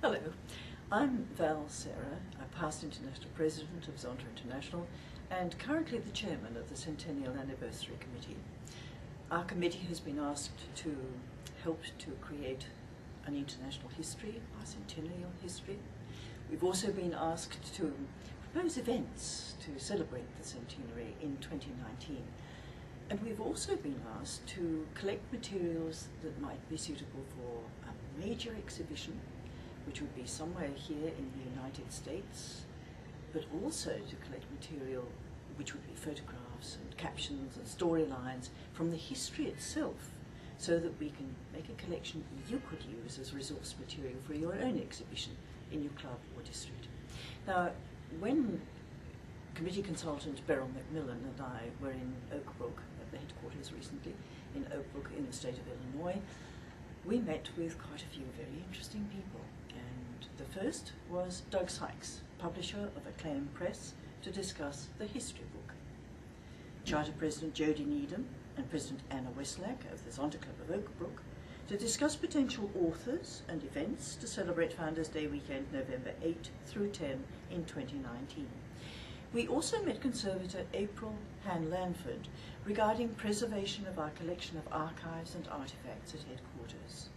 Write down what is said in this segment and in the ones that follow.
Hello, I'm Val Sarah, a past international president of Zonta International and currently the chairman of the Centennial Anniversary Committee. Our committee has been asked to help to create an international history, our centennial history. We've also been asked to propose events to celebrate the centenary in 2019. And we've also been asked to collect materials that might be suitable for a major exhibition, which would be somewhere here in the United States, but also to collect material which would be photographs and captions and storylines from the history itself, so that we can make a collection you could use as resource material for your own exhibition in your club or district. Now, when committee consultant Beryl McMillian and I were in Oak Brook at the headquarters recently, in Oak Brook in the state of Illinois, we met with quite a few very interesting people. And the first was Doug Sykes, publisher of Acclaim Press, to discuss the history book. Charter President Jody Needham and President Anna Westlack of the Zonta Club of Oak Brook to discuss potential authors and events to celebrate Founders Day weekend, November 8 through 10 in 2019. We also met conservator April Han-Lanford regarding preservation of our collection of archives and artifacts at headquarters,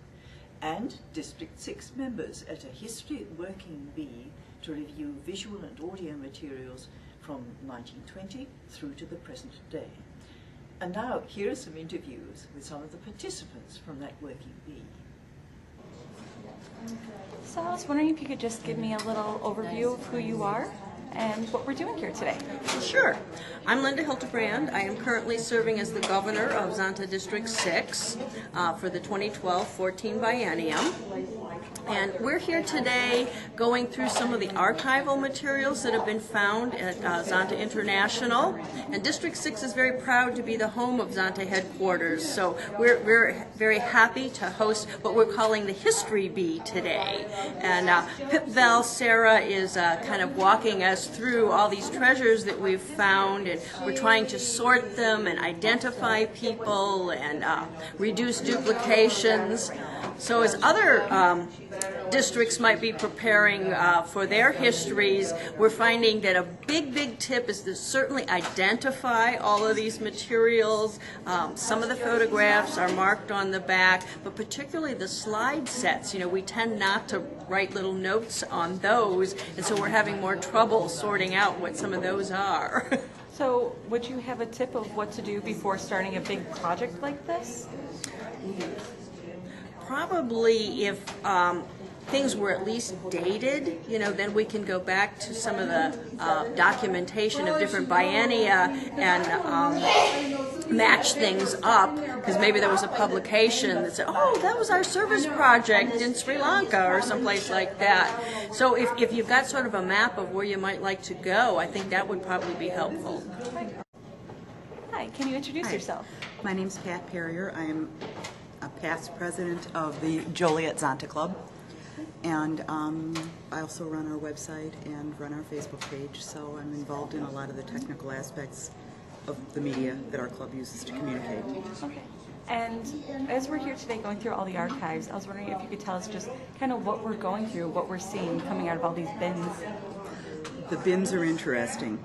and District 6 members at a history working bee to review visual and audio materials from 1920 through to the present day. And now here are some interviews with some of the participants from that working bee. So I was wondering if you could just give me a little overview of who you are and what we're doing here today. Sure. I'm Linda Hiltabrand. I am currently serving as the governor of Zonta District 6 for the 2012-14 biennium. And we're here today going through some of the archival materials that have been found at Zonta International. And District 6 is very proud to be the home of Zonta headquarters. So we're very happy to host what we're calling the History Bee today. And Pip Val Sarah is kind of walking us through all these treasures that we've found, and we're trying to sort them and identify people and reduce duplications. So as other districts might be preparing for their histories, we're finding that a big tip is to certainly identify all of these materials. Some of the photographs are marked on the back, but particularly the slide sets. You know, we tend not to write little notes on those, and so we're having more trouble sorting out what some of those are. So would you have a tip of what to do before starting a big project like this? Probably if things were at least dated, you know, then we can go back to some of the documentation of different biennia and match things up, because maybe there was a publication that said, oh, that was our service project in Sri Lanka or someplace like that. So if you've got sort of a map of where you might like to go, I think that would probably be helpful. Hi, can you introduce yourself? My name's Pat Perrier. I am a past president of the Joliet Zonta Club, and I also run our website and run our Facebook page, so I'm involved in a lot of the technical aspects of the media that our club uses to communicate. Okay. And as we're here today going through all the archives, I was wondering if you could tell us just kind of what we're going through, what we're seeing coming out of all these bins. The bins are interesting.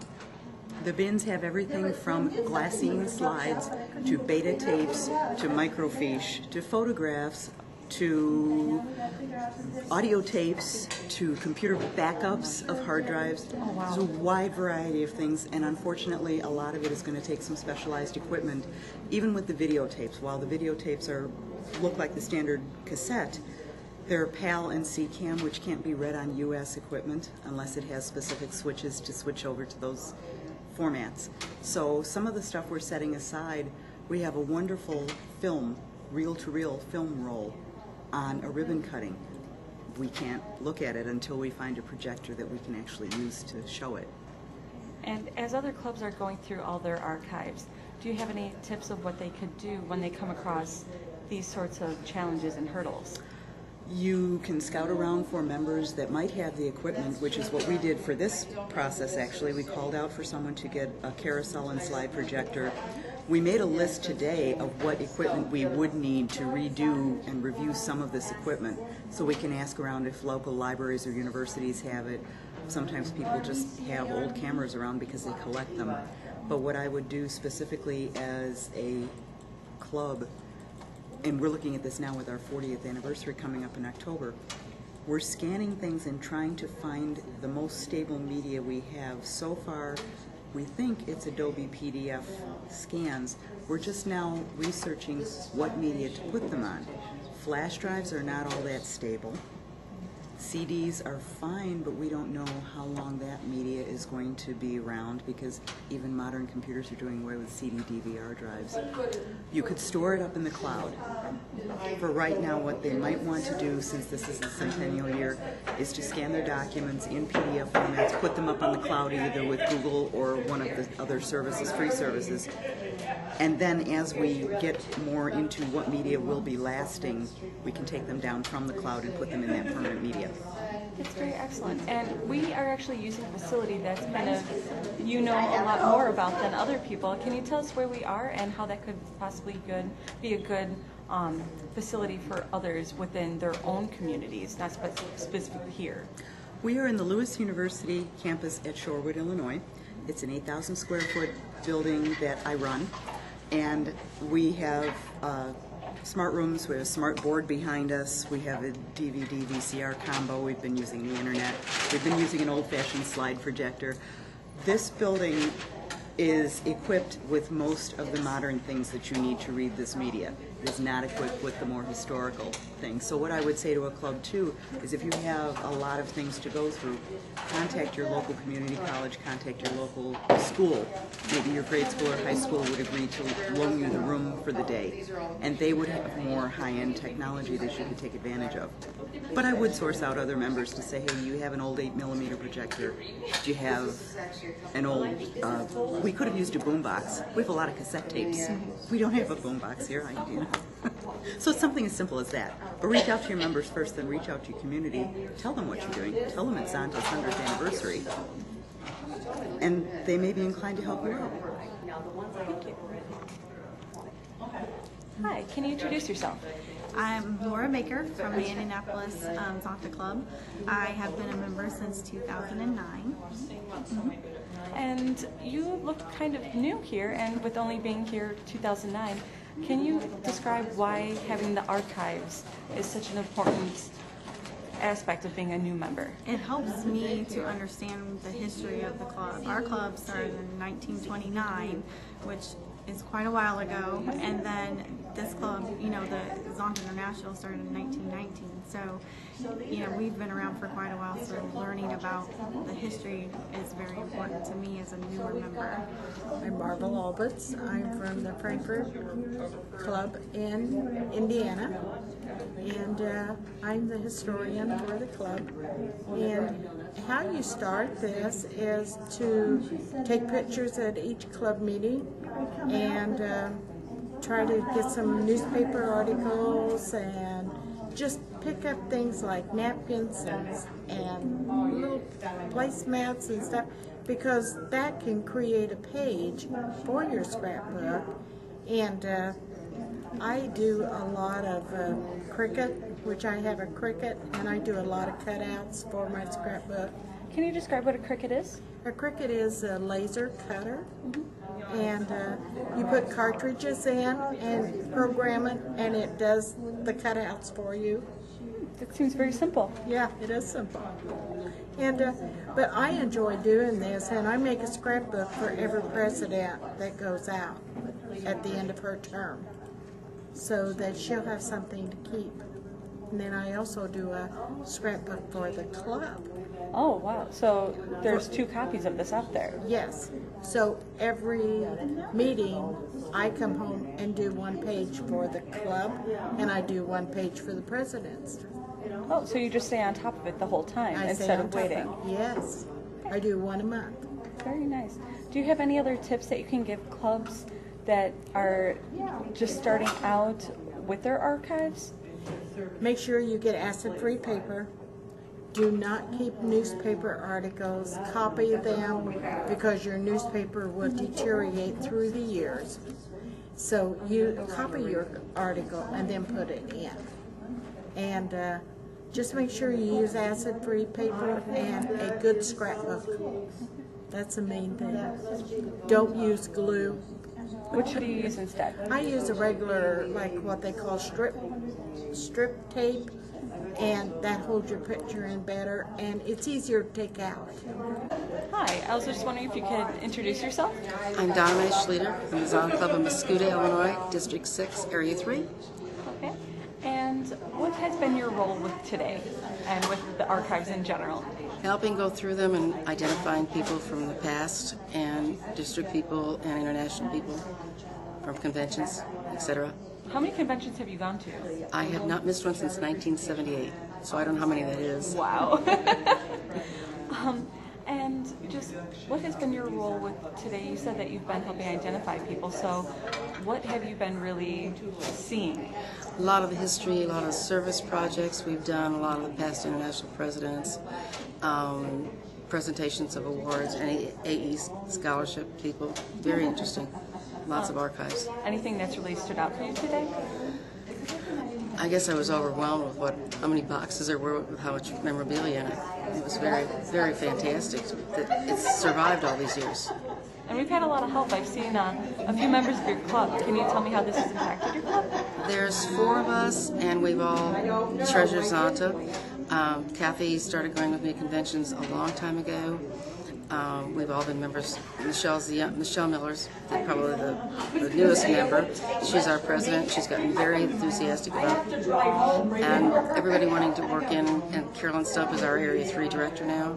The bins have everything from glassine slides to beta tapes to microfiche to photographs to audio tapes to computer backups of hard drives. Oh, wow. There's a wide variety of things, and unfortunately a lot of it is going to take some specialized equipment. Even with the videotapes, while the videotapes look like the standard cassette, they're PAL and CCAM, which can't be read on US equipment unless it has specific switches to switch over to those formats. So some of the stuff we're setting aside, we have a wonderful film, reel-to-reel film roll on a ribbon cutting. We can't look at it until we find a projector that we can actually use to show it. And as other clubs are going through all their archives, do you have any tips of what they could do when they come across these sorts of challenges and hurdles? You can scout around for members that might have the equipment, which is what we did for this process actually. We called out for someone to get a carousel and slide projector. We made a list today of what equipment we would need to redo and review some of this equipment, so we can ask around if local libraries or universities have it. Sometimes people just have old cameras around because they collect them. But what I would do specifically as a club, and we're looking at this now with our 40th anniversary coming up in October, we're scanning things and trying to find the most stable media we have. So far, we think it's Adobe PDF scans. We're just now researching what media to put them on. Flash drives are not all that stable. CDs are fine, but we don't know how long that media is going to be around, because even modern computers are doing away with CD DVR drives. You could store it up in the cloud. For right now, what they might want to do, since this is the Centennial year, is to scan their documents in PDF formats, put them up on the cloud either with Google or one of the other services, free services, and then as we get more into what media will be lasting, we can take them down from the cloud and put them in that permanent media. It's very excellent. And we are actually using a facility that's kind of, you know, a lot more about than other people. Can you tell us where we are and how that could possibly be a good facility for others within their own communities, not specifically here? We are in the Lewis University campus at Shorewood, Illinois. It's an 8,000 square foot building that I run, and we have smart rooms. We have a smart board behind us. We have a DVD VCR combo. We've been using the internet. We've been using an old-fashioned slide projector. This building is equipped with most of the modern things that you need to read this media. It is not equipped with the more historical things. So what I would say to a club too is, if you have a lot of things to go through, contact your local community college, contact your local school. Maybe your grade school or high school would agree to loan you the room for the day, and they would have more high-end technology that you could take advantage of. But I would source out other members to say, hey, you have an old 8mm projector. Do you have an old, we could have used a boombox. We have a lot of cassette tapes. We don't have a boombox here, do you? So it's something as simple as that. But reach out to your members first, then reach out to your community. Tell them what you're doing. Tell them it's Zonta's 100th anniversary. And they may be inclined to help you out. Thank you. Hi, can you introduce yourself? I'm Laura Baker from the Indianapolis Zonta Club. I have been a member since 2009. And you look kind of new here, and with only being here 2009, can you describe why having the archives is such an important aspect of being a new member? It helps me to understand the history of the club. Our club started in 1929, which is quite a while ago, and then this club, you know, the Zonta International started in 1919. So, you know, we've been around for quite a while, so learning about the history is very important to me as a newer member. I'm Albitz. I'm from the Frankfort Club in Indiana, and I'm the historian for the club. And how you start this is to take pictures at each club meeting and try to get some newspaper articles and just pick up things like napkins and little placemats and stuff, because that can create a page for your scrapbook. And I do a lot of cricket, which I have a cricket, and I do a lot of cutouts for my scrapbook. Can you describe what a cricket is? A cricket is a laser cutter, and you put cartridges in and program it, and it does the cutouts for you. That seems very simple. Yeah, it is simple. And but I enjoy doing this, and I make a scrapbook for every president that goes out at the end of her term, so that she'll have something to keep. And then I also do a scrapbook for the club. Oh, wow. So there's 2 copies of this out there. Yes. So every meeting, I come home and do 1 page for the club, and I do 1 page for the presidents. Oh, so you just stay on top of it the whole time instead of waiting. Yes. I do 1 a month. Very nice. Do you have any other tips that you can give clubs that are just starting out with their archives? Make sure you get acid-free paper. Do not keep newspaper articles. Copy them, because your newspaper will deteriorate through the years. So you copy your article and then put it in. And just make sure you use acid-free paper and a good scrapbook. That's the main thing. Don't use glue. What should you use instead? I use a regular, like what they call strip tape, and that holds your picture in better, and it's easier to take out. Hi, I was just wondering if you could introduce yourself. I'm Donna Schlueter from the Zonta Club of Mascoutah, Illinois, District 6, Area 3. Okay. And what has been your role with today and with the archives in general? Helping go through them and identifying people from the past and district people and international people from conventions, etc. How many conventions have you gone to? I have not missed one since 1978, so I don't know how many that is. Wow. And just what has been your role with today? You said that you've been helping identify people, so what have you been really seeing? A lot of the history, a lot of service projects we've done, a lot of the past international presidents, presentations of awards, any AE scholarship people. Very interesting. Lots of archives. Anything that's really stood out for you today? I guess I was overwhelmed with how many boxes there were with how much memorabilia in it. It was very, very fantastic that it's survived all these years. And we've had a lot of help. I've seen a few members of your club. Can you tell me how this has impacted your club? There's 4 of us, and we've all treasured Zonta. Kathy started going with me to conventions a long time ago. We've all been members. Michelle Miller's probably the newest member. She's our president. She's gotten very enthusiastic about it. And everybody wanting to work in, and Carolyn Stump is our Area 3 director now.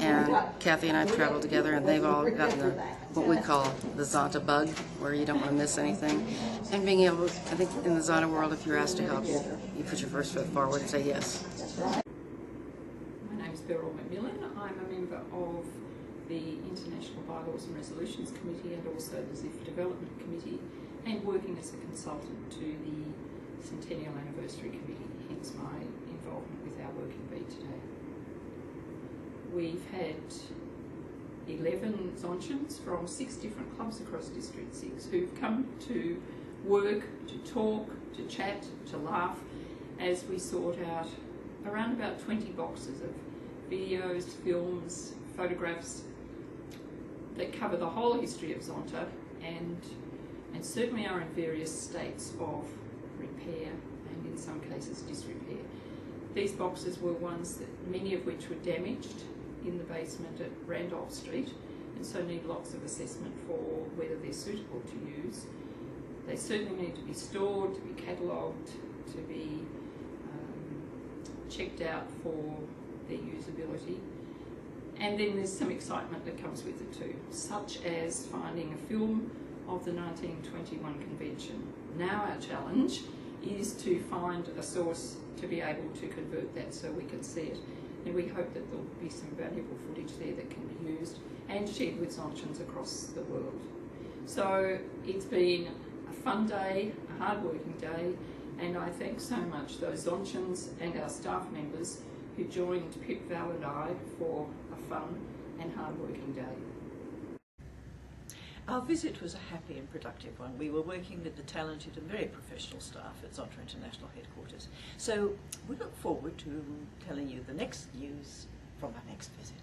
And Kathy and I have traveled together, and they've all gotten what we call the Zonta bug, where you don't want to miss anything. And being able, I think in the Zonta world, if you're asked to help, you put your first foot forward and say yes. My name is Beryl McMillian. I'm a member of the International Bylaws and Resolutions Committee and also the ZIF Development Committee, and working as a consultant to the Centennial Anniversary Committee, hence my involvement with our working beat today. We've had 11 Zontians from 6 different clubs across District 6 who've come to work, to talk, to chat, to laugh as we sort out around about 20 boxes of videos, films, photographs that cover the whole history of Zonta and certainly are in various states of repair and in some cases disrepair. These boxes were ones that many of which were damaged in the basement at Randolph Street and so need lots of assessment for whether they're suitable to use. They certainly need to be stored, to be catalogued, to be checked out for their usability. And then there's some excitement that comes with it too, such as finding a film of the 1921 convention. Now our challenge is to find a source to be able to convert that so we can see it. And we hope that there'll be some valuable footage there that can be used and shared with Zontians across the world. So it's been a fun day, a hard-working day, and I thank so much those Zontians and our staff members who joined Pip, Val and I for a fun and hard-working day. Our visit was a happy and productive one. We were working with the talented and very professional staff at Zonta International Headquarters. So we look forward to telling you the next news from our next visit.